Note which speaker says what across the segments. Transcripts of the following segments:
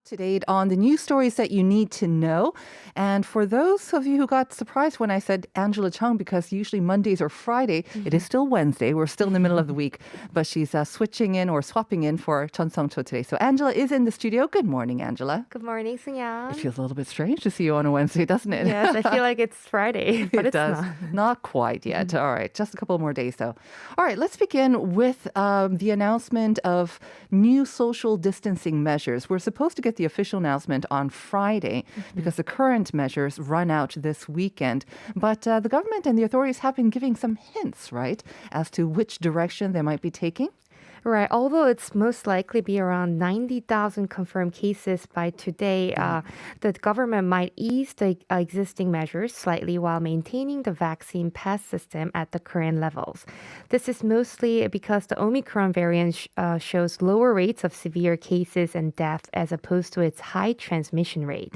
Speaker 1: To date on the news stories that you need to know. And for those of you who got surprised when I said Angela Chung, because usually Mondays or Friday, it is still Wednesday. We're still in the middle of the week, but she's switching in or swapping in for Chun Sung Cho today. So Angela is in the studio. Good morning, Angela.
Speaker 2: Good morning,
Speaker 1: It
Speaker 2: Sunyan.
Speaker 1: feels a little bit strange to see you on a Wednesday, doesn't it?
Speaker 2: Yes, I feel like it's Friday, but
Speaker 1: It
Speaker 2: it's
Speaker 1: does.
Speaker 2: not.
Speaker 1: Not quite yet. All right. Just a couple more days, though. All right. Let's begin with the announcement of new social distancing measures. We're supposed to get the official announcement on Friday because the current measures run out this weekend. But the government and the authorities have been giving some hints, right, as to which direction they might be taking.
Speaker 2: Right. Although it's most likely be around 90,000 confirmed cases by today, the government might ease the existing measures slightly while maintaining the vaccine pass system at the current levels. This is mostly because the Omicron variant shows lower rates of severe cases and death as opposed to its high transmission rate.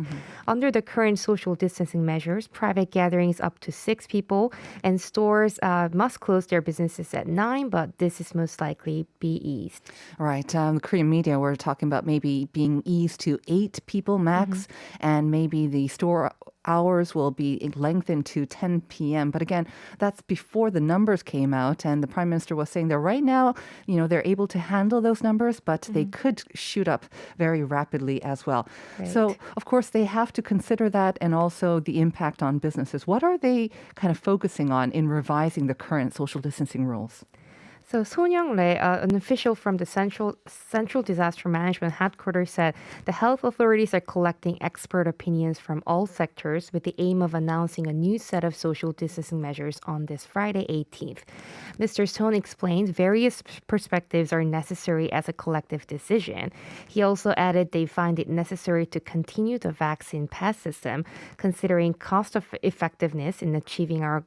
Speaker 2: Under the current social distancing measures, private gatherings up to 6 people and stores must close their businesses at 9, but this is most likely be eased.
Speaker 1: Right. The Korean media were talking about maybe being eased to 8 people max, and maybe the store hours will be lengthened to 10 p.m. But again, that's before the numbers came out, and the Prime Minister was saying that right now, they're able to handle those numbers, but they could shoot up very rapidly as well.
Speaker 2: Right.
Speaker 1: So, of course, they have to consider that and also the impact on businesses. What are they kind of focusing on in revising the current social distancing rules?
Speaker 2: So Son Young-rae, an official from the Central Disaster Management Headquarters, said the health authorities are collecting expert opinions from all sectors with the aim of announcing a new set of social distancing measures on this Friday 18th. Mr. Son explained various perspectives are necessary as a collective decision. He also added they find it necessary to continue the vaccine pass system, considering cost of effectiveness in achieving our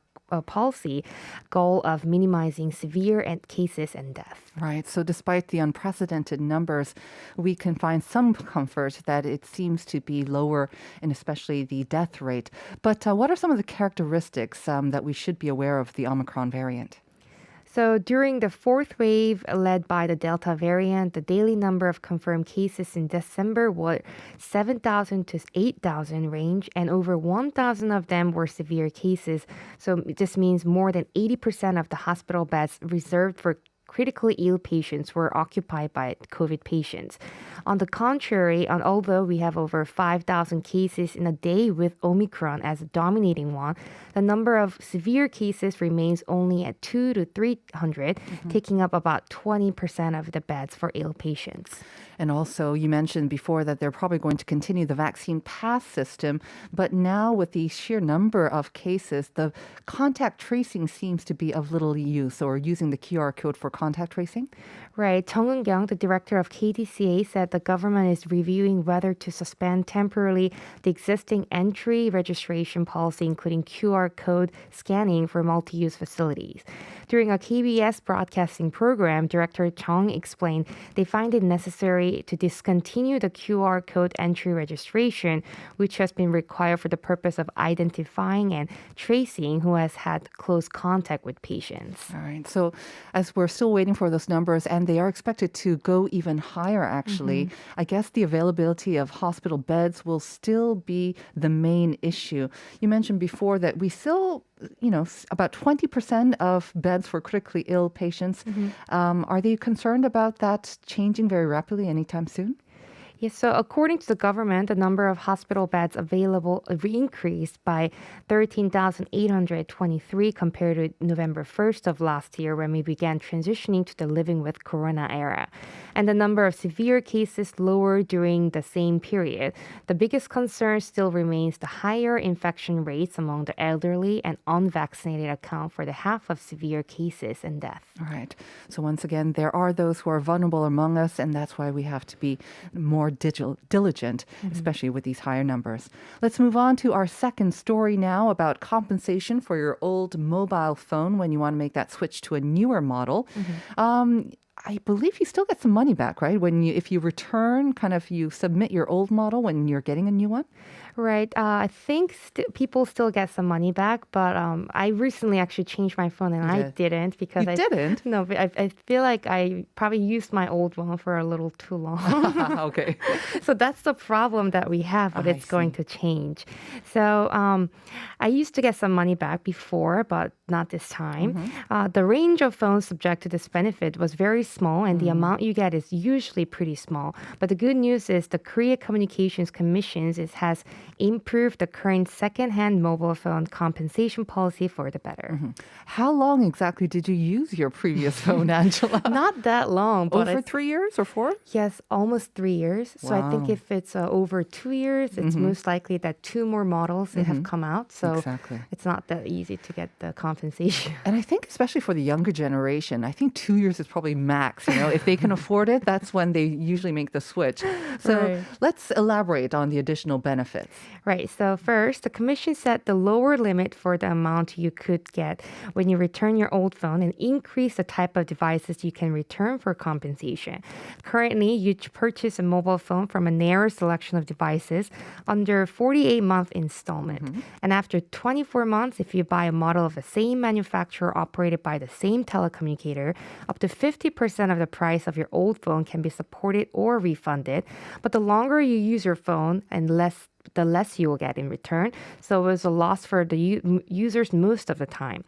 Speaker 2: policy goal of minimizing severe cases and death.
Speaker 1: Right. So despite the unprecedented numbers, we can find some comfort that it seems to be lower in especially the death rate. But what are some of the characteristics that we should be aware of the Omicron variant?
Speaker 2: So during the fourth wave led by the Delta variant, the daily number of confirmed cases in December were 7,000 to 8,000 range, and over 1,000 of them were severe cases. So this means more than 80% of the hospital beds reserved for critically ill patients were occupied by COVID patients. On the contrary, although we have over 5,000 cases in a day with Omicron as a dominating one, the number of severe cases remains only at 200 to 300, taking up about 20% of the beds for ill patients.
Speaker 1: And also, you mentioned before that they're probably going to continue the vaccine pass system. But now with the sheer number of cases, the contact tracing seems to be of little use, or using the QR code for contact tracing.
Speaker 2: Right. Chung Eun-kyung, the director of KDCA, said the government is reviewing whether to suspend temporarily the existing entry registration policy, including QR code scanning for multi-use facilities. During a KBS broadcasting program, Director Chung explained they find it necessary to discontinue the QR code entry registration, which has been required for the purpose of identifying and tracing who has had close contact with patients.
Speaker 1: All right. So as we're still waiting for those numbers, and they are expected to go even higher, actually, I guess the availability of hospital beds will still be the main issue. You mentioned before that we still, about 20% of beds for critically ill patients. Are they concerned about that changing very rapidly anytime soon?
Speaker 2: Yes, so according to the government, the number of hospital beds available increased by 13,823 compared to November 1st of last year when we began transitioning to the living with corona era. And the number of severe cases lowered during the same period. The biggest concern still remains the higher infection rates among the elderly and unvaccinated account for the half of severe cases and death.
Speaker 1: All right. So once again, there are those who are vulnerable among us, and that's why we have to be more diligent, especially with these higher numbers. Let's move on to our second story now about compensation for your old mobile phone when you want to make that switch to a newer model. I believe you still get some money back, right? If you return, kind of you submit your old model when you're getting a new one.
Speaker 2: Right. I think people still get some money back, but I recently actually changed my phone and
Speaker 1: You
Speaker 2: I
Speaker 1: did.
Speaker 2: didn't because
Speaker 1: You didn't?
Speaker 2: No, but I feel like I probably used my old one for a little too long.
Speaker 1: Okay.
Speaker 2: So that's the problem that we have, but
Speaker 1: I
Speaker 2: it's going
Speaker 1: see.
Speaker 2: to change. So I used to get some money back before, but not this time. The range of phones subject to this benefit was very small, and the amount you get is usually pretty small. But the good news is the Korea Communications Commission has improved the current second-hand mobile phone compensation policy for the better.
Speaker 1: How long exactly did you use your previous phone, Angela?
Speaker 2: Not that long, but
Speaker 1: Over 3 years or 4?
Speaker 2: yes, almost 3 years. So I think
Speaker 1: Wow.
Speaker 2: if it's over 2 years, it's most likely that two more models that have come out. So
Speaker 1: Exactly.
Speaker 2: it's not that easy to get the compensation.
Speaker 1: And I think especially for the younger generation, I think 2 years is probably max. If they can afford it, that's when they usually make the switch. So
Speaker 2: Right.
Speaker 1: let's elaborate on the additional benefits.
Speaker 2: Right. So first, the commission set the lower limit for the amount you could get when you return your old phone and increase the type of devices you can return for compensation. Currently, you purchase a mobile phone from a narrow selection of devices under 48-month installment. And after 24 months, if you buy a model of the same manufacturer operated by the same telecommunicator, up to 50% of the price of your old phone can be supported or refunded. But the longer you use your phone and the less you will get in return. So it was a loss for the users most of the time.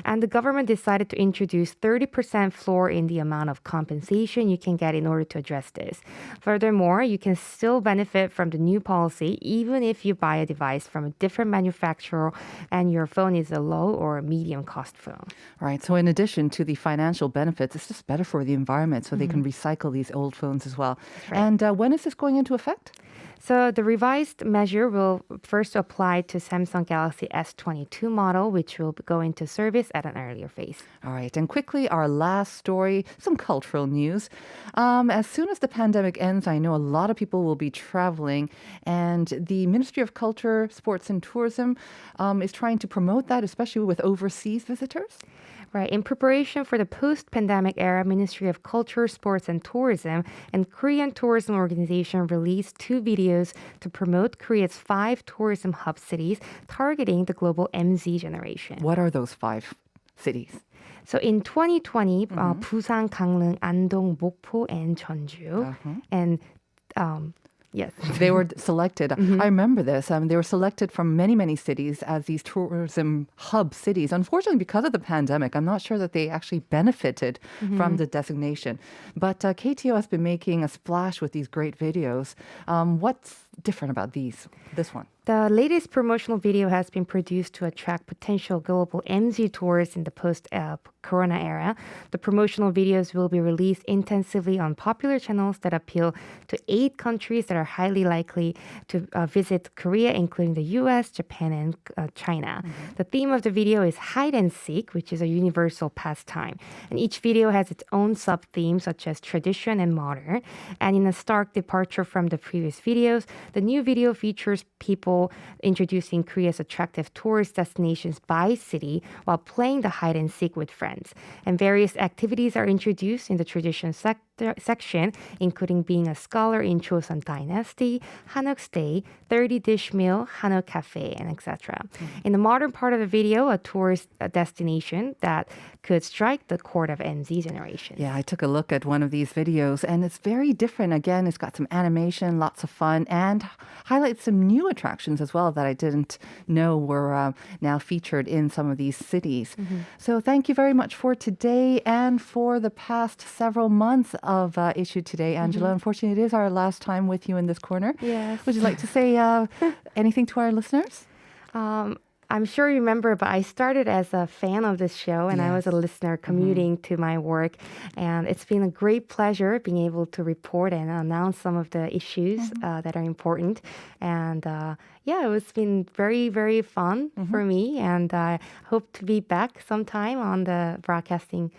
Speaker 2: And the government decided to introduce 30% floor in the amount of compensation you can get in order to address this. Furthermore, you can still benefit from the new policy even if you buy a device from a different manufacturer and your phone is a low or a medium cost phone.
Speaker 1: Right. So in addition to the financial benefits, it's just better for the environment so they can recycle these old phones as well.
Speaker 2: right.
Speaker 1: And when is this going into effect?
Speaker 2: So the revised measure will first apply to Samsung Galaxy S22 model, which will go into service at an earlier phase.
Speaker 1: All right. And quickly, our last story, some cultural news. As soon as the pandemic ends, I know a lot of people will be traveling. And the Ministry of Culture, Sports and Tourism is trying to promote that, especially with overseas visitors.
Speaker 2: Right. In preparation for the post-pandemic era, Ministry of Culture, Sports and Tourism and Korean Tourism Organization released 2 videos to promote Korea's 5 tourism hub cities targeting the global MZ generation.
Speaker 1: What are those 5 cities?
Speaker 2: So in 2020, Busan, Gangneung, Andong, Mokpo, and Jeonju. And yes.
Speaker 1: They were selected. I remember this. They were selected from many, many cities as these tourism hub cities. Unfortunately, because of the pandemic, I'm not sure that they actually benefited from the designation. But KTO has been making a splash with these great videos. What's different about this one?
Speaker 2: The latest promotional video has been produced to attract potential global MZ tourists in the post-corona era. The promotional videos will be released intensively on popular channels that appeal to 8 countries that are highly likely to visit Korea, including the US, Japan, and China. The theme of the video is hide and seek, which is a universal pastime. And each video has its own sub-theme, such as tradition and modern. And in a stark departure from the previous videos, the new video features people introducing Korea's attractive tourist destinations by city while playing the hide and seek with friends. And various activities are introduced in the tradition section, including being a scholar in Joseon Dynasty, Hanok Stay, 30-dish meal, Hanok Cafe, and etc. In the modern part of the video, a tourist destination that could strike the chord of MZ generation.
Speaker 1: Yeah, I took a look at one of these videos and it's very different. Again, it's got some animation, lots of fun, and highlights some new attractions as well that I didn't know were now featured in some of these cities. So thank you very much for today and for the past several months of Issue Today, Angela. Unfortunately, it is our last time with you in this corner.
Speaker 2: Yes.
Speaker 1: Would you like to say anything to our listeners?
Speaker 2: I'm sure you remember, but I started as a fan of this show and I was a
Speaker 1: Yes.
Speaker 2: listener commuting to my work. And it's been a great pleasure being able to report and announce some of the issues that are important. And it's been very, very fun for me. And I hope to be back sometime on the broadcasting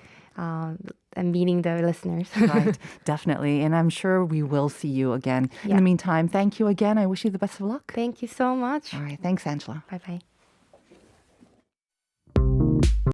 Speaker 2: and meeting the listeners.
Speaker 1: Right, definitely. And I'm sure we will see you again. In
Speaker 2: Yeah.
Speaker 1: the meantime, thank you again. I wish you the best of luck.
Speaker 2: Thank you so much.
Speaker 1: All right, thanks, Angela.
Speaker 2: Bye bye.